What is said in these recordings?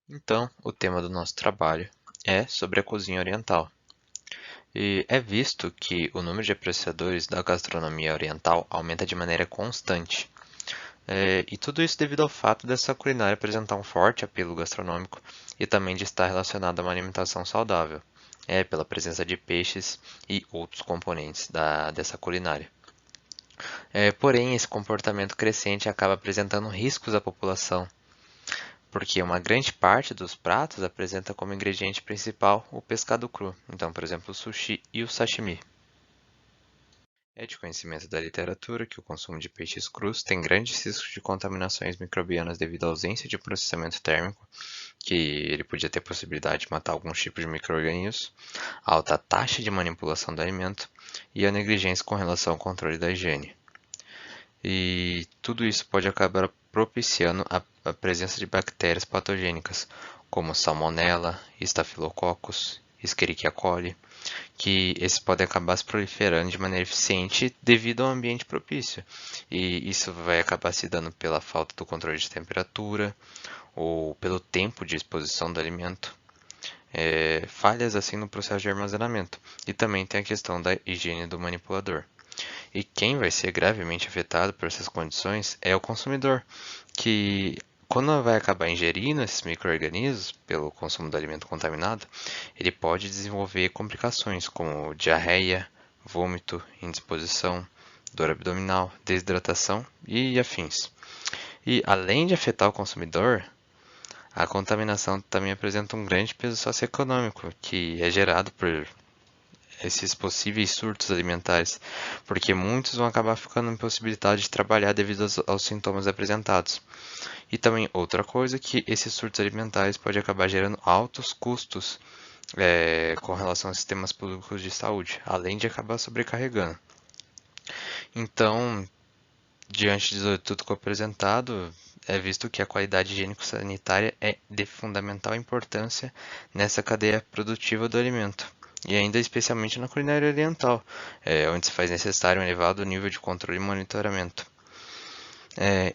Então, o tema do nosso trabalho é sobre a cozinha oriental. E é visto que o número de apreciadores da gastronomia oriental aumenta de maneira constante. E tudo isso devido ao fato dessa culinária apresentar um forte apelo gastronômico e também de estar relacionada a uma alimentação saudável, pela presença de peixes e outros componentes dessa culinária. Porém, esse comportamento crescente acaba apresentando riscos à população, porque uma grande parte dos pratos apresenta como ingrediente principal o pescado cru, então, por exemplo, o sushi e o sashimi. É de conhecimento da literatura que o consumo de peixes crus tem grandes riscos de contaminações microbianas devido à ausência de processamento térmico, que ele podia ter possibilidade de matar alguns tipos de micro-organismos, a alta taxa de manipulação do alimento e a negligência com relação ao controle da higiene. E tudo isso pode acabar propiciando a presença de bactérias patogênicas, como Salmonella, Staphylococcus, Escherichia coli, que esses podem acabar se proliferando de maneira eficiente devido ao ambiente propício. E isso vai acabar se dando pela falta do controle de temperatura ou pelo tempo de exposição do alimento. Falhas assim no processo de armazenamento. E também tem a questão da higiene do manipulador. E quem vai ser gravemente afetado por essas condições é o consumidor, que quando vai acabar ingerindo esses micro-organismos pelo consumo do alimento contaminado, ele pode desenvolver complicações como diarreia, vômito, indisposição, dor abdominal, desidratação e afins. E além de afetar o consumidor, a contaminação também apresenta um grande peso socioeconômico, que é gerado por esses possíveis surtos alimentares, porque muitos vão acabar ficando impossibilitados de trabalhar devido aos sintomas apresentados. E também outra coisa que esses surtos alimentares podem acabar gerando altos custos com relação aos sistemas públicos de saúde, além de acabar sobrecarregando. Então, diante de tudo que é apresentado, é visto que a qualidade higiênico-sanitária é de fundamental importância nessa cadeia produtiva do alimento. E ainda especialmente na culinária oriental, onde se faz necessário um elevado nível de controle e monitoramento.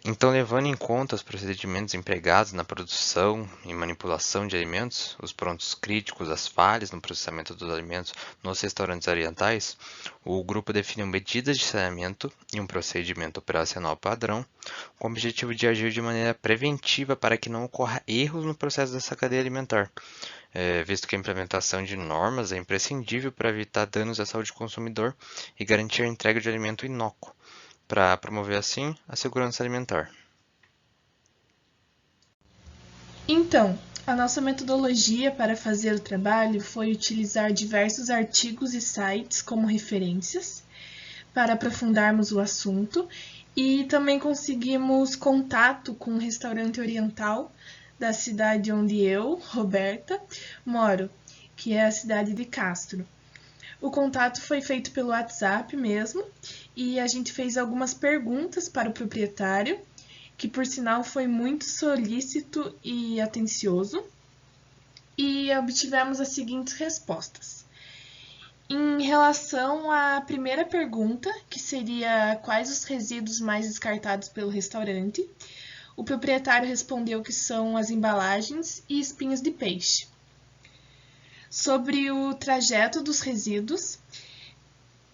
Então, levando em conta os procedimentos empregados na produção e manipulação de alimentos, os pontos críticos, as falhas no processamento dos alimentos nos restaurantes orientais, o grupo definiu medidas de saneamento e um procedimento operacional padrão, com o objetivo de agir de maneira preventiva para que não ocorra erros no processo dessa cadeia alimentar, visto que a implementação de normas é imprescindível para evitar danos à saúde do consumidor e garantir a entrega de alimento inócuo para promover assim a segurança alimentar. Então, a nossa metodologia para fazer o trabalho foi utilizar diversos artigos e sites como referências para aprofundarmos o assunto e também conseguimos contato com um restaurante oriental da cidade onde eu, Roberta, moro, que é a cidade de Castro. O contato foi feito pelo WhatsApp mesmo e a gente fez algumas perguntas para o proprietário, que por sinal foi muito solícito e atencioso, e obtivemos as seguintes respostas. Em relação à primeira pergunta, que seria quais os resíduos mais descartados pelo restaurante, o proprietário respondeu que são as embalagens e espinhos de peixe. Sobre o trajeto dos resíduos,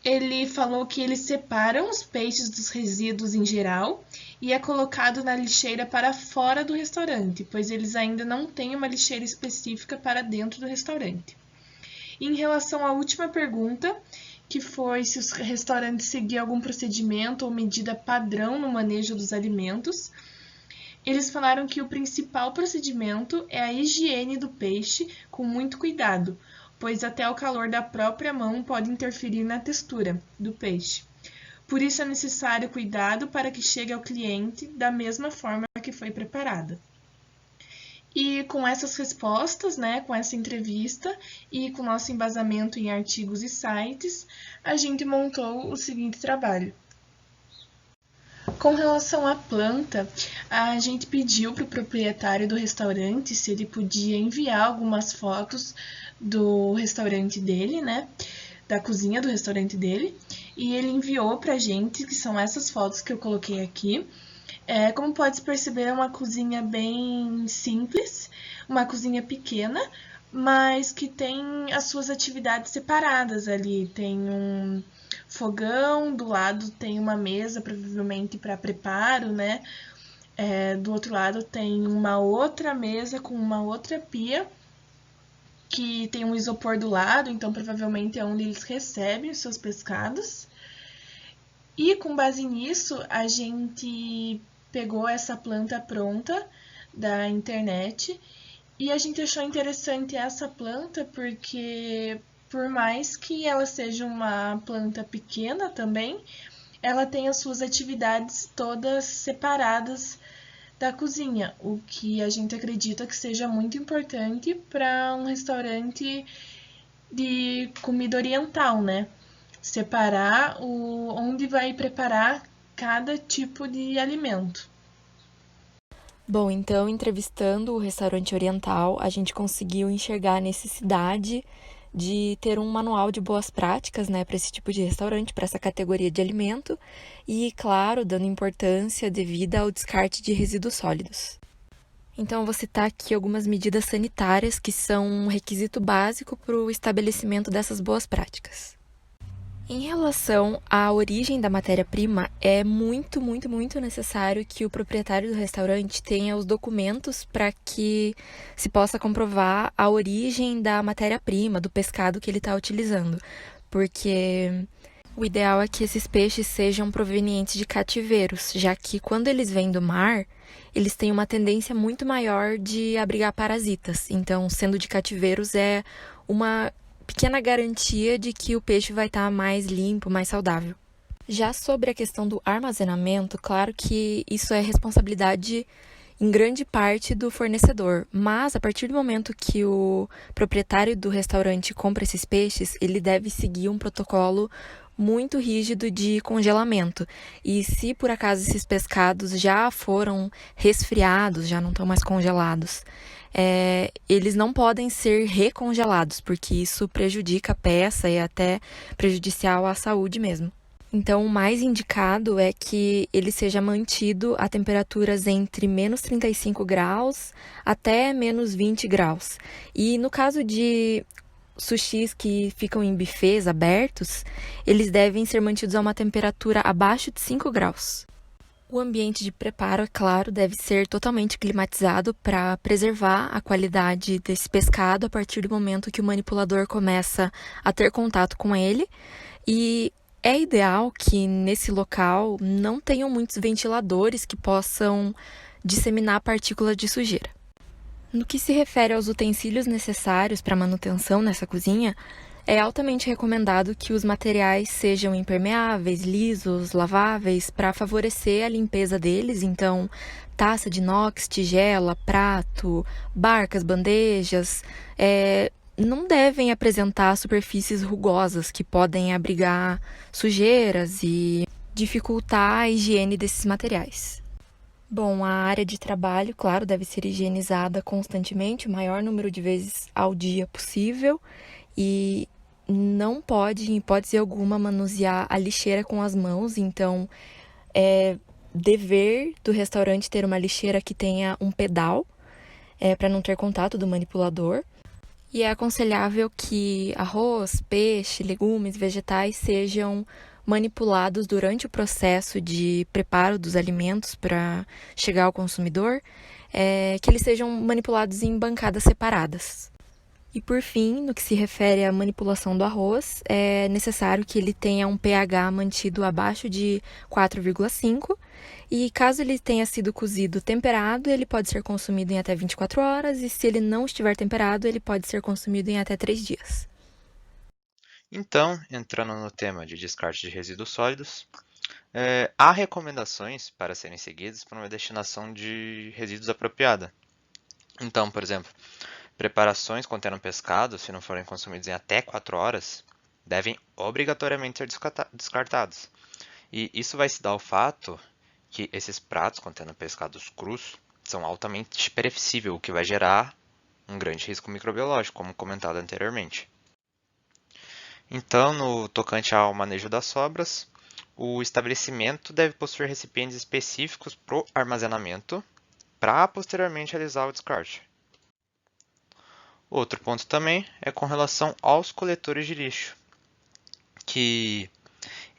ele falou que eles separam os peixes dos resíduos em geral e é colocado na lixeira para fora do restaurante, pois eles ainda não têm uma lixeira específica para dentro do restaurante. Em relação à última pergunta, que foi se os restaurantes seguiam algum procedimento ou medida padrão no manejo dos alimentos, eles falaram que o principal procedimento é a higiene do peixe com muito cuidado, pois até o calor da própria mão pode interferir na textura do peixe. Por isso é necessário cuidado para que chegue ao cliente da mesma forma que foi preparada. E com essas respostas, né, com essa entrevista e com nosso embasamento em artigos e sites, a gente montou o seguinte trabalho. Com relação à planta, a gente pediu para o proprietário do restaurante se ele podia enviar algumas fotos do restaurante dele, né? Da cozinha do restaurante dele. E ele enviou para a gente, que são essas fotos que eu coloquei aqui. Como pode perceber, é uma cozinha bem simples, uma cozinha pequena, mas que tem as suas atividades separadas ali. Tem um fogão, do lado tem uma mesa, provavelmente para preparo, né? Do outro lado tem uma outra mesa com uma outra pia, que tem um isopor do lado, então provavelmente é onde eles recebem os seus pescados. E com base nisso, a gente pegou essa planta pronta da internet e a gente achou interessante essa planta porque, por mais que ela seja uma planta pequena também, ela tem as suas atividades todas separadas da cozinha, o que a gente acredita que seja muito importante para um restaurante de comida oriental, né? Separar onde vai preparar cada tipo de alimento. Bom, então, entrevistando o restaurante oriental, a gente conseguiu enxergar a necessidade de ter um manual de boas práticas, né, para esse tipo de restaurante, para essa categoria de alimento, e, claro, dando importância devida ao descarte de resíduos sólidos. Então, eu vou citar aqui algumas medidas sanitárias que são um requisito básico para o estabelecimento dessas boas práticas. Em relação à origem da matéria-prima, é muito necessário que o proprietário do restaurante tenha os documentos para que se possa comprovar a origem da matéria-prima, do pescado que ele está utilizando. Porque o ideal é que esses peixes sejam provenientes de cativeiros, já que quando eles vêm do mar, eles têm uma tendência muito maior de abrigar parasitas. Então, sendo de cativeiros, é uma pequena garantia de que o peixe vai estar mais limpo, mais saudável. Já sobre a questão do armazenamento, claro que isso é responsabilidade em grande parte do fornecedor, mas a partir do momento que o proprietário do restaurante compra esses peixes, ele deve seguir um protocolo muito rígido de congelamento. E se por acaso esses pescados já foram resfriados, já não estão mais congelados, eles não podem ser recongelados, porque isso prejudica a peça e é até prejudicial à saúde mesmo. Então, o mais indicado é que ele seja mantido a temperaturas entre menos 35 graus até menos 20 graus. E no caso de sushis que ficam em buffets abertos, eles devem ser mantidos a uma temperatura abaixo de 5 graus. O ambiente de preparo, é claro, deve ser totalmente climatizado para preservar a qualidade desse pescado a partir do momento que o manipulador começa a ter contato com ele. E é ideal que nesse local não tenham muitos ventiladores que possam disseminar partículas de sujeira. No que se refere aos utensílios necessários para manutenção nessa cozinha, é altamente recomendado que os materiais sejam impermeáveis, lisos, laváveis, para favorecer a limpeza deles. Então, taça de inox, tigela, prato, barcas, bandejas, não devem apresentar superfícies rugosas que podem abrigar sujeiras e dificultar a higiene desses materiais. Bom, a área de trabalho, claro, deve ser higienizada constantemente, o maior número de vezes ao dia possível, e não pode, em hipótese alguma, manusear a lixeira com as mãos. Então, é dever do restaurante ter uma lixeira que tenha um pedal, para não ter contato do manipulador. E é aconselhável que arroz, peixe, legumes, vegetais sejam manipulados durante o processo de preparo dos alimentos para chegar ao consumidor, que eles sejam manipulados em bancadas separadas. E por fim, no que se refere à manipulação do arroz, é necessário que ele tenha um pH mantido abaixo de 4,5 e caso ele tenha sido cozido temperado, ele pode ser consumido em até 24 horas e se ele não estiver temperado, ele pode ser consumido em até 3 dias. Então, entrando no tema de descarte de resíduos sólidos, há recomendações para serem seguidas para uma destinação de resíduos apropriada. Então, por exemplo, preparações contendo pescado, se não forem consumidos em até 4 horas, devem obrigatoriamente ser descartados. E isso vai se dar ao fato que esses pratos contendo pescados crus são altamente perecíveis, o que vai gerar um grande risco microbiológico, como comentado anteriormente. Então, no tocante ao manejo das sobras, O estabelecimento deve possuir recipientes específicos para o armazenamento, para posteriormente realizar o descarte. Outro ponto também é com relação aos coletores de lixo, que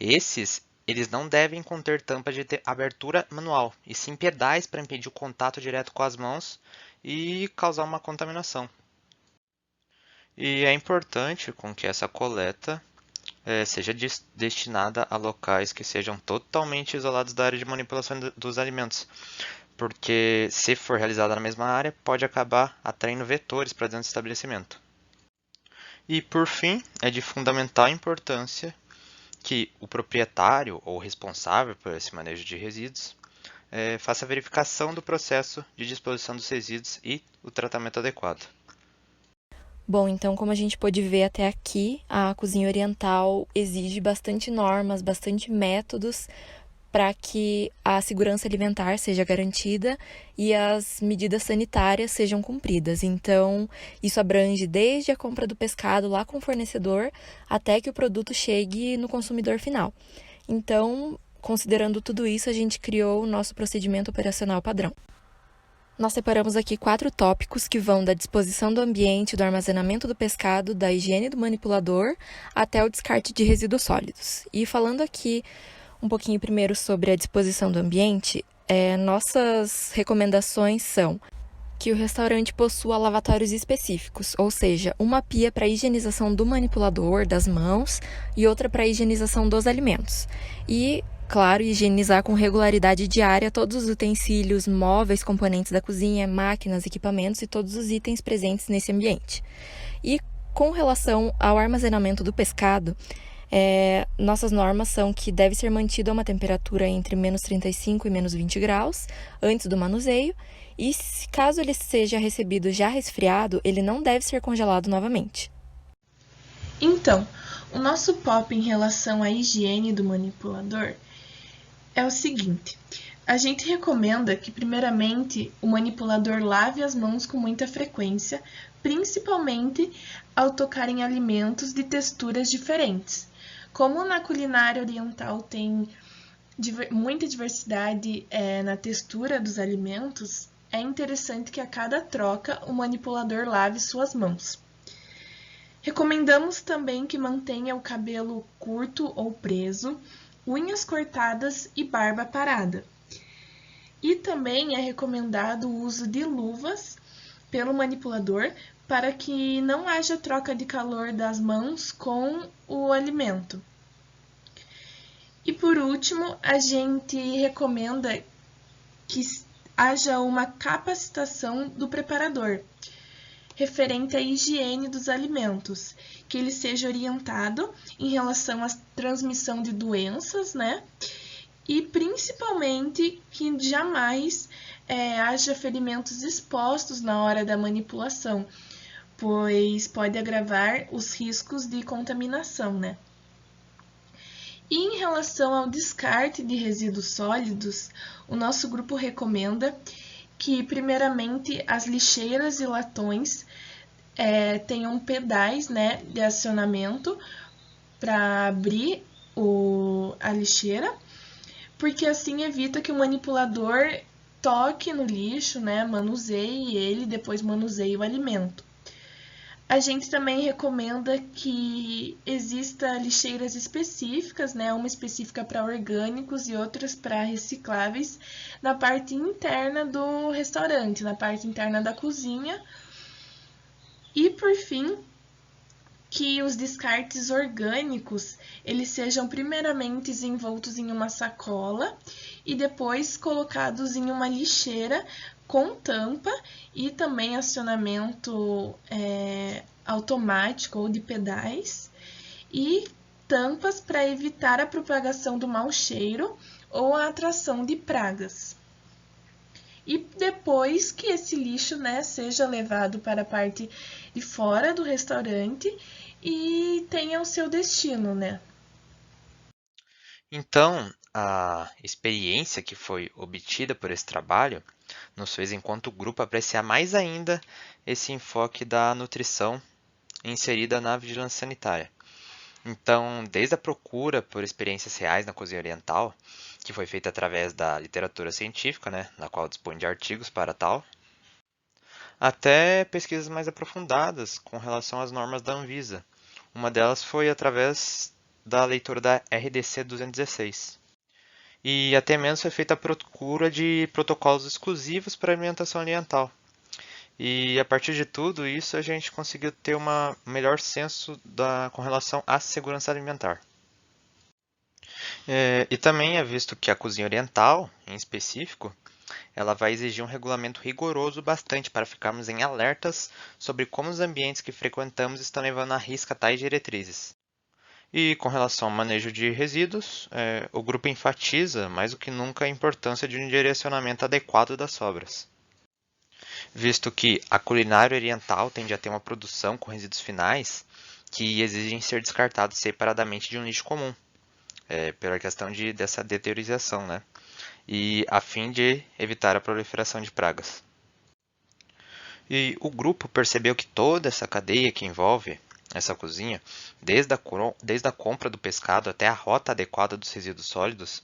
eles não devem conter tampa de abertura manual, e sim pedais para impedir o contato direto com as mãos e causar uma contaminação. E é importante com que essa coleta seja destinada a locais que sejam totalmente isolados da área de manipulação dos alimentos, porque se for realizada na mesma área, pode acabar atraindo vetores para dentro do estabelecimento. E por fim, é de fundamental importância que o proprietário ou responsável por esse manejo de resíduos faça a verificação do processo de disposição dos resíduos e o tratamento adequado. Bom, então, como a gente pôde ver até aqui, a cozinha oriental exige bastante normas, bastante métodos para que a segurança alimentar seja garantida e as medidas sanitárias sejam cumpridas. Então, isso abrange desde a compra do pescado lá com o fornecedor até que o produto chegue no consumidor final. Então, considerando tudo isso, a gente criou o nosso procedimento operacional padrão. Nós separamos aqui 4 tópicos que vão da disposição do ambiente, do armazenamento do pescado, da higiene do manipulador, até o descarte de resíduos sólidos. E falando aqui um pouquinho primeiro sobre a disposição do ambiente, nossas recomendações são que o restaurante possua lavatórios específicos, ou seja, uma pia para higienização do manipulador, das mãos, e outra para higienização dos alimentos. E, claro, higienizar com regularidade diária todos os utensílios, móveis, componentes da cozinha, máquinas, equipamentos e todos os itens presentes nesse ambiente. E com relação ao armazenamento do pescado, nossas normas são que deve ser mantido a uma temperatura entre menos 35 e menos 20 graus antes do manuseio, e caso ele seja recebido já resfriado, ele não deve ser congelado novamente. Então, o nosso POP em relação à higiene do manipulador é o seguinte: a gente recomenda que, primeiramente, o manipulador lave as mãos com muita frequência, principalmente ao tocar em alimentos de texturas diferentes. Como na culinária oriental tem muita diversidade na textura dos alimentos, é interessante que a cada troca o manipulador lave suas mãos. Recomendamos também que mantenha o cabelo curto ou preso, unhas cortadas e barba parada. E também é recomendado o uso de luvas pelo manipulador para que não haja troca de calor das mãos com o alimento. E por último, a gente recomenda que haja uma capacitação do preparador referente à higiene dos alimentos, que ele seja orientado em relação à transmissão de doenças, né? E principalmente que jamais haja ferimentos expostos na hora da manipulação, pois pode agravar os riscos de contaminação, né? E em relação ao descarte de resíduos sólidos, o nosso grupo recomenda que, primeiramente, as lixeiras e latões tenham pedais, né, de acionamento para abrir a lixeira, porque assim evita que o manipulador toque no lixo, né, manuseie ele e depois manuseie o alimento. A gente também recomenda que exista lixeiras específicas, né, uma específica para orgânicos e outras para recicláveis, na parte interna do restaurante, na parte interna da cozinha. E, por fim, que os descartes orgânicos, eles sejam primeiramente envoltos em uma sacola e depois colocados em uma lixeira com tampa e também acionamento automático ou de pedais e tampas para evitar a propagação do mau cheiro ou a atração de pragas. E depois que esse lixo, né, seja levado para a parte de fora do restaurante e tenha o seu destino, né? Então, a experiência que foi obtida por esse trabalho nos fez, enquanto grupo, apreciar mais ainda esse enfoque da nutrição inserida na vigilância sanitária. Então, desde a procura por experiências reais na cozinha oriental, que foi feita através da literatura científica, né, na qual dispõe de artigos para tal, até pesquisas mais aprofundadas com relação às normas da Anvisa. Uma delas foi através da leitura da RDC 216. E até mesmo foi feita a procura de protocolos exclusivos para alimentação oriental. E a partir de tudo isso, a gente conseguiu ter um melhor senso com relação à segurança alimentar. E também é visto que a cozinha oriental, em específico, ela vai exigir um regulamento rigoroso bastante para ficarmos em alertas sobre como os ambientes que frequentamos estão levando à risca tais diretrizes. E com relação ao manejo de resíduos, o grupo enfatiza mais do que nunca a importância de um direcionamento adequado das sobras, visto que a culinária oriental tende a ter uma produção com resíduos finais que exigem ser descartados separadamente de um lixo comum, pela questão dessa deteriorização, né? E a fim de evitar a proliferação de pragas. E o grupo percebeu que toda essa cadeia que envolve essa cozinha, desde a compra do pescado até a rota adequada dos resíduos sólidos,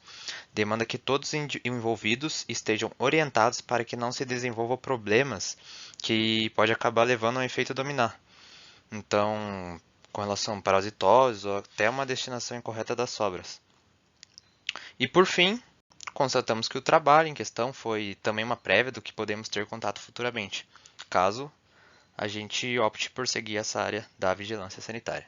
demanda que todos os envolvidos estejam orientados para que não se desenvolvam problemas que pode acabar levando a um efeito dominó. Então, com relação a parasitoses ou até uma destinação incorreta das sobras. E por fim, constatamos que o trabalho em questão foi também uma prévia do que podemos ter contato futuramente, caso a gente opte por seguir essa área da vigilância sanitária.